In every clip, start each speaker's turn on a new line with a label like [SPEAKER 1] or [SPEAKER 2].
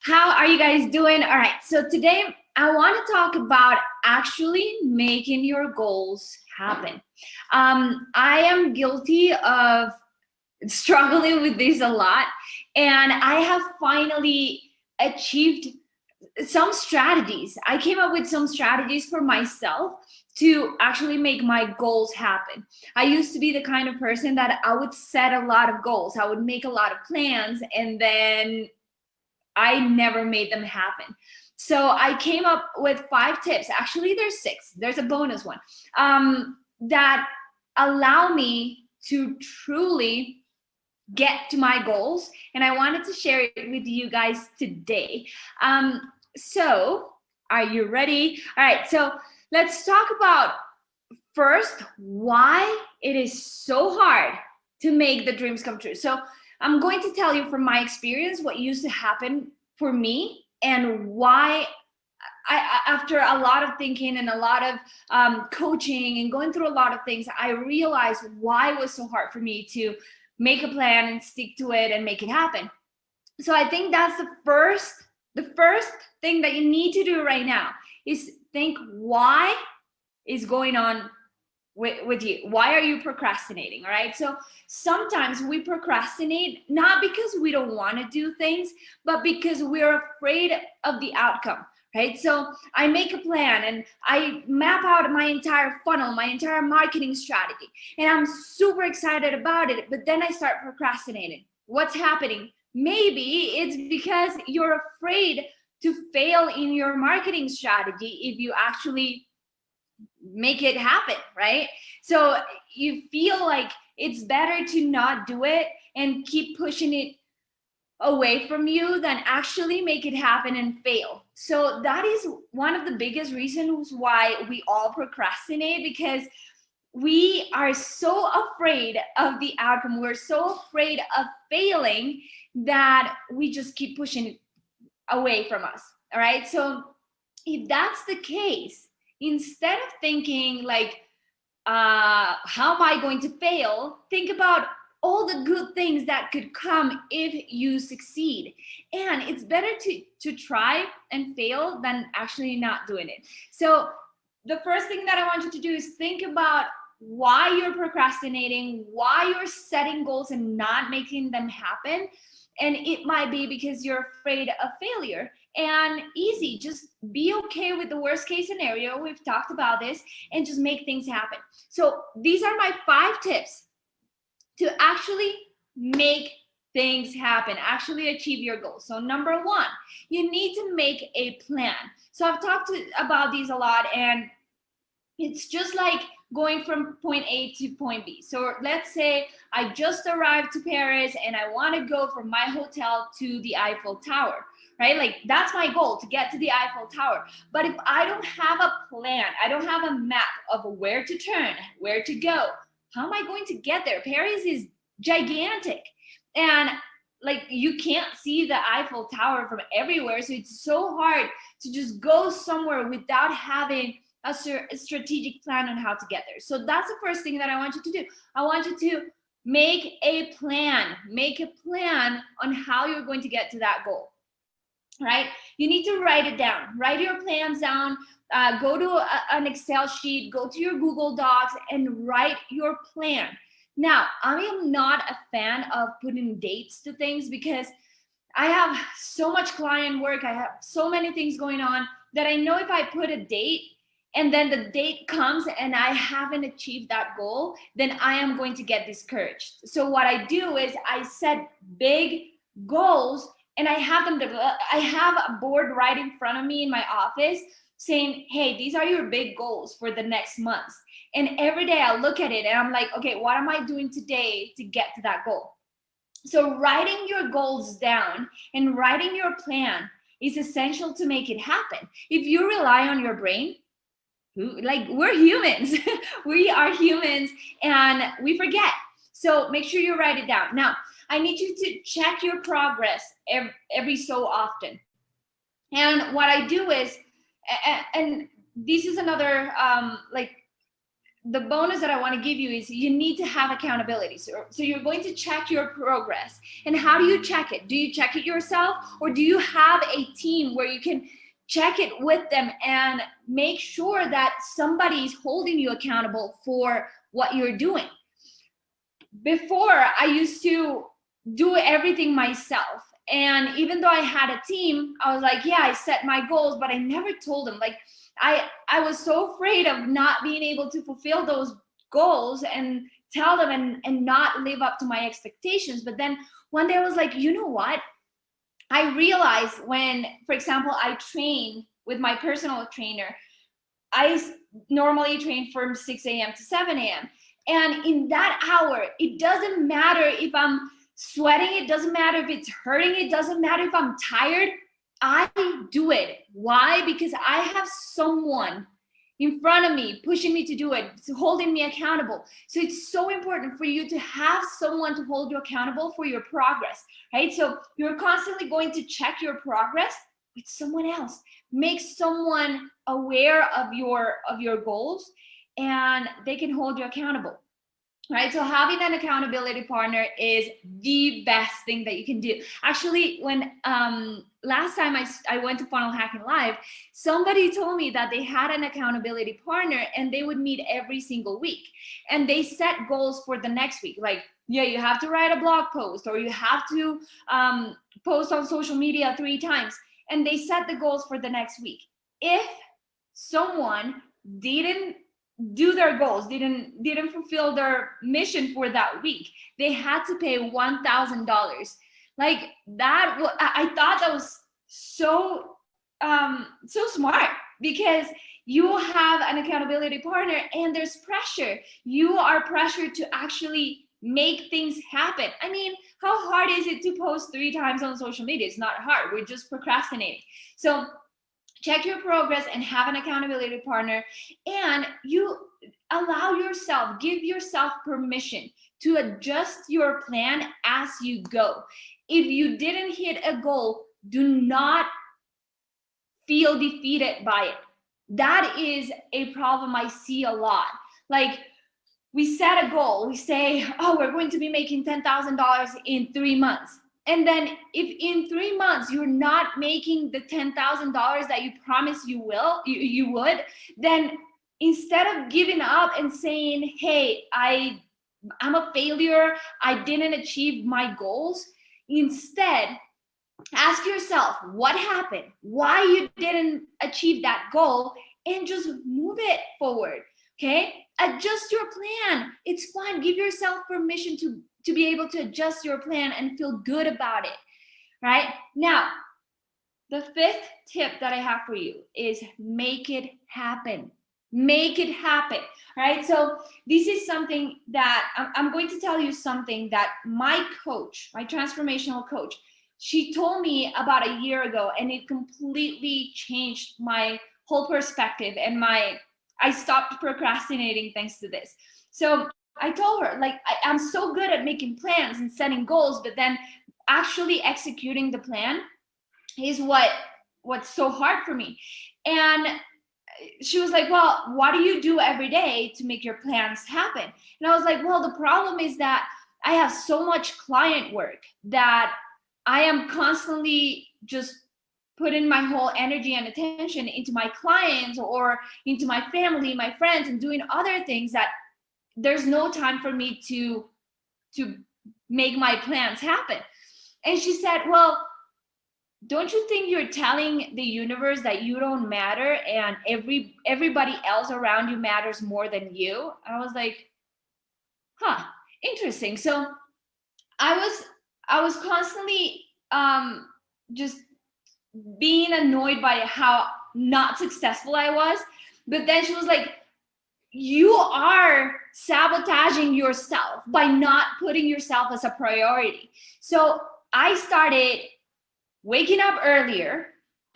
[SPEAKER 1] How are you guys doing? All right, so today I want to talk about actually making your goals happen. I am guilty of struggling with this a lot, and I have finally achieved some strategies. I came up with some strategies for myself to actually make my goals happen. I used to be the kind of person that I would set a lot of goals, I would make a lot of plans, and then I never made them happen. So I came up with 5 tips. Actually, there's 6. There's a bonus one that allow me to truly get to my goals. And I wanted to share it with you guys today. So, are you ready? All right. So let's talk about first why it is so hard to make the dreams come true. So I'm going to tell you from my experience what used to happen for me and why after a lot of thinking and a lot of coaching and going through a lot of things, I realized why it was so hard for me to make a plan and stick to it and make it happen. So I think that's the first thing that you need to do right now is think why is going on with you. Why are you procrastinating? All right, so sometimes we procrastinate not because we don't want to do things, but because we're afraid of the outcome. Right, so I make a plan and I map out my entire funnel, my entire marketing strategy, and I'm super excited about it, but then I start procrastinating. What's happening? Maybe it's because you're afraid to fail in your marketing strategy if you actually make it happen, right? So you feel like it's better to not do it and keep pushing it away from you than actually make it happen and fail. So that is one of the biggest reasons why we all procrastinate, because we are so afraid of the outcome. We're so afraid of failing that we just keep pushing it away from us. All right. So if that's the case, instead of thinking like, how am I going to fail? Think about all the good things that could come if you succeed. And it's better to try and fail than actually not doing it. So the first thing that I want you to do is think about why you're procrastinating, why you're setting goals and not making them happen. And it might be because you're afraid of failure. And easy, just be okay with the worst case scenario. We've talked about this, and just make things happen. So these are my 5 tips to actually make things happen, actually achieve your goals. So number 1, you need to make a plan. So I've talked about these a lot, and it's just like going from point A to point B. So let's say I just arrived to Paris and I want to go from my hotel to the Eiffel Tower, right? Like that's my goal, to get to the Eiffel Tower. But if I don't have a plan, I don't have a map of where to turn, where to go, how am I going to get there? Paris is gigantic. And like you can't see the Eiffel Tower from everywhere. So it's so hard to just go somewhere without having a strategic plan on how to get there. So that's the first thing that I want you to do. I want you to make a plan. Make a plan on how you're going to get to that goal, right? You need to write it down. Write your plans down. Go to an Excel sheet, go to your Google Docs and write your plan. Now, I am not a fan of putting dates to things because I have so much client work. I have so many things going on that I know if I put a date and then the date comes and I haven't achieved that goal, then I am going to get discouraged. So what I do is I set big goals, and I have a board right in front of me in my office saying, hey, these are your big goals for the next months. And every day I look at it and I'm like, okay, what am I doing today to get to that goal? So writing your goals down and writing your plan is essential to make it happen. If you rely on your brain, like we're humans, we are humans and we forget. So make sure you write it down. Now, I need you to check your progress every so often. And what I do is, and this is another like the bonus that I want to give you is you need to have accountability. So you're going to check your progress. And how do you check it? Do you check it yourself, or do you have a team where you can check it with them and make sure that somebody is holding you accountable for what you're doing? Before, I used to do everything myself. And even though I had a team, I was like, yeah, I set my goals, but I never told them. Like, I was so afraid of not being able to fulfill those goals and tell them and not live up to my expectations. But then one day I was like, you know what? I realized when, for example, I train with my personal trainer, I normally train from 6 a.m. to 7 a.m. And in that hour, it doesn't matter if I'm sweating, it doesn't matter if it's hurting, it doesn't matter if I'm tired. I do it. Why? Because I have someone in front of me pushing me to do it, holding me accountable. So it's so important for you to have someone to hold you accountable for your progress, right? So you're constantly going to check your progress with someone else. Make someone aware of your goals, and they can hold you accountable. Right, so having an accountability partner is the best thing that you can do. Actually, when last time I went to Funnel Hacking Live, somebody told me that they had an accountability partner and they would meet every single week, and they set goals for the next week. Like, yeah, you have to write a blog post, or you have to post on social media 3 times, and they set the goals for the next week. If someone didn't do their goals, didn't fulfill their mission for that week, they had to pay $1,000. Like that, I thought that was so so smart, because you have an accountability partner and there's pressure. You are pressured to actually make things happen. I mean, how hard is it to post 3 times on social media? It's not hard. We're just procrastinating. So check your progress and have an accountability partner, and you allow yourself, give yourself permission to adjust your plan as you go. If you didn't hit a goal, do not feel defeated by it. That is a problem I see a lot. Like, we set a goal, we say, oh, we're going to be making $10,000 in 3 months. And then if in 3 months you're not making the $10,000 that you promised you would, then instead of giving up and saying, hey, I'm a failure, I didn't achieve my goals, instead ask yourself what happened, why you didn't achieve that goal, and just move it forward. Okay, adjust your plan. It's fine. Give yourself permission to be able to adjust your plan and feel good about it. Right now, the 5th tip that I have for you is make it happen. Make it happen. Right, so this is something that I'm going to tell you something that my coach, my transformational coach, she told me about a year ago, and it completely changed my whole perspective, and I stopped procrastinating thanks to this. So I told her, like, I'm so good at making plans and setting goals, but then actually executing the plan is what's so hard for me. And she was like, well, what do you do every day to make your plans happen? And I was like, well, the problem is that I have so much client work that I am constantly just putting my whole energy and attention into my clients or into my family, my friends, and doing other things that there's no time for me to make my plans happen. And she said, well, don't you think you're telling the universe that you don't matter and everybody else around you matters more than you? And I was like, huh, interesting. So I was constantly just being annoyed by how not successful I was. But then she was like, you are sabotaging yourself by not putting yourself as a priority. So I started waking up earlier,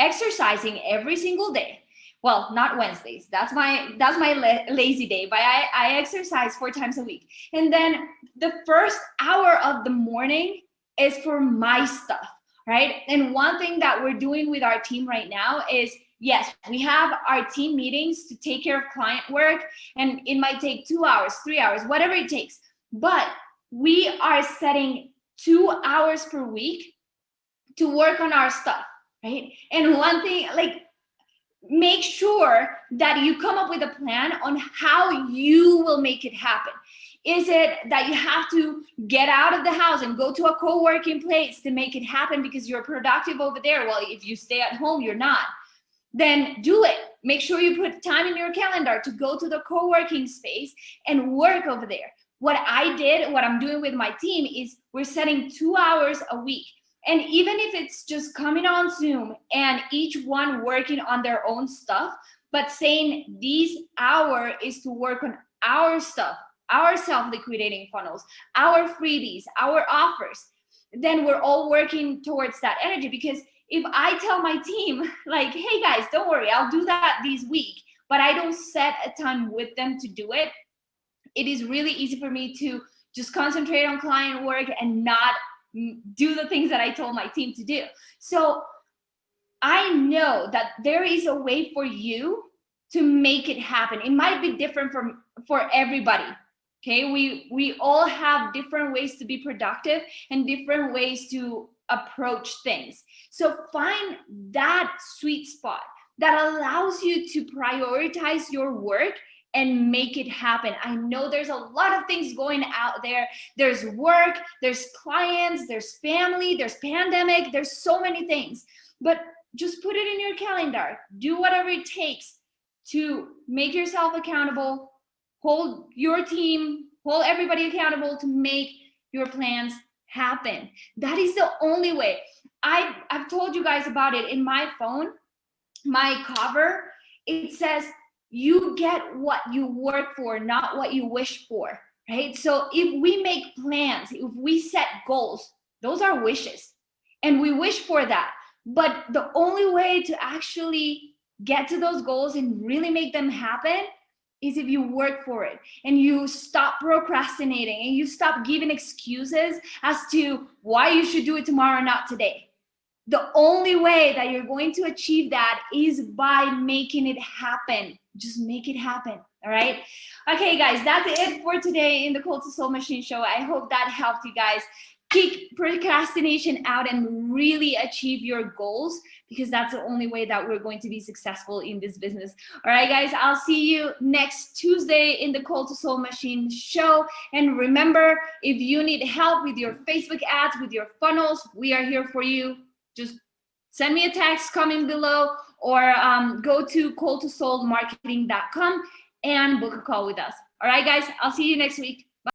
[SPEAKER 1] exercising every single day. Well, not Wednesdays. That's my lazy day, but I exercise 4 times a week. And then the first hour of the morning is for my stuff. Right? And one thing that we're doing with our team right now is yes, we have our team meetings to take care of client work, and it might take 2 hours, 3 hours, whatever it takes. But we are setting 2 hours per week to work on our stuff, right? And one thing, like, make sure that you come up with a plan on how you will make it happen. Is it that you have to get out of the house and go to a co-working place to make it happen because you're productive over there? Well, if you stay at home, you're not. Then do it. Make sure you put time in your calendar to go to the co-working space and work over there. What I'm doing with my team is we're setting 2 hours a week. And even if it's just coming on Zoom and each one working on their own stuff, but saying this hour is to work on our stuff, our self-liquidating funnels, our freebies, our offers, then we're all working towards that energy. Because if I tell my team, like, hey guys, don't worry, I'll do that this week, but I don't set a time with them to do it, it is really easy for me to just concentrate on client work and not do the things that I told my team to do. So I know that there is a way for you to make it happen. It might be different for everybody. Okay, we all have different ways to be productive and different ways to approach things. So find that sweet spot that allows you to prioritize your work and make it happen. I know there's a lot of things going out there. There's work, there's clients, there's family, there's pandemic, there's so many things. But just put it in your calendar. Do whatever it takes to make yourself accountable, hold your team, hold everybody accountable to make your plans happen. That is the only way. I've told you guys about it. In my phone, my cover, it says, you get what you work for, not what you wish for, right? So if we make plans, if we set goals, those are wishes, and we wish for that. But the only way to actually get to those goals and really make them happen is if you work for it and you stop procrastinating and you stop giving excuses as to why you should do it tomorrow, not today. The only way that you're going to achieve that is by making it happen. Just make it happen. All right. Okay, guys, that's it for today in the Cult to Soul Machine show. I hope that helped you guys kick procrastination out and really achieve your goals, because that's the only way that we're going to be successful in this business. All right, guys, I'll see you next Tuesday in the Cult to Soul Machine show. And remember, if you need help with your Facebook ads, with your funnels, we are here for you. Just send me a text, comment below, or go to culttosoulmarketing.com and book a call with us. All right, guys, I'll see you next week.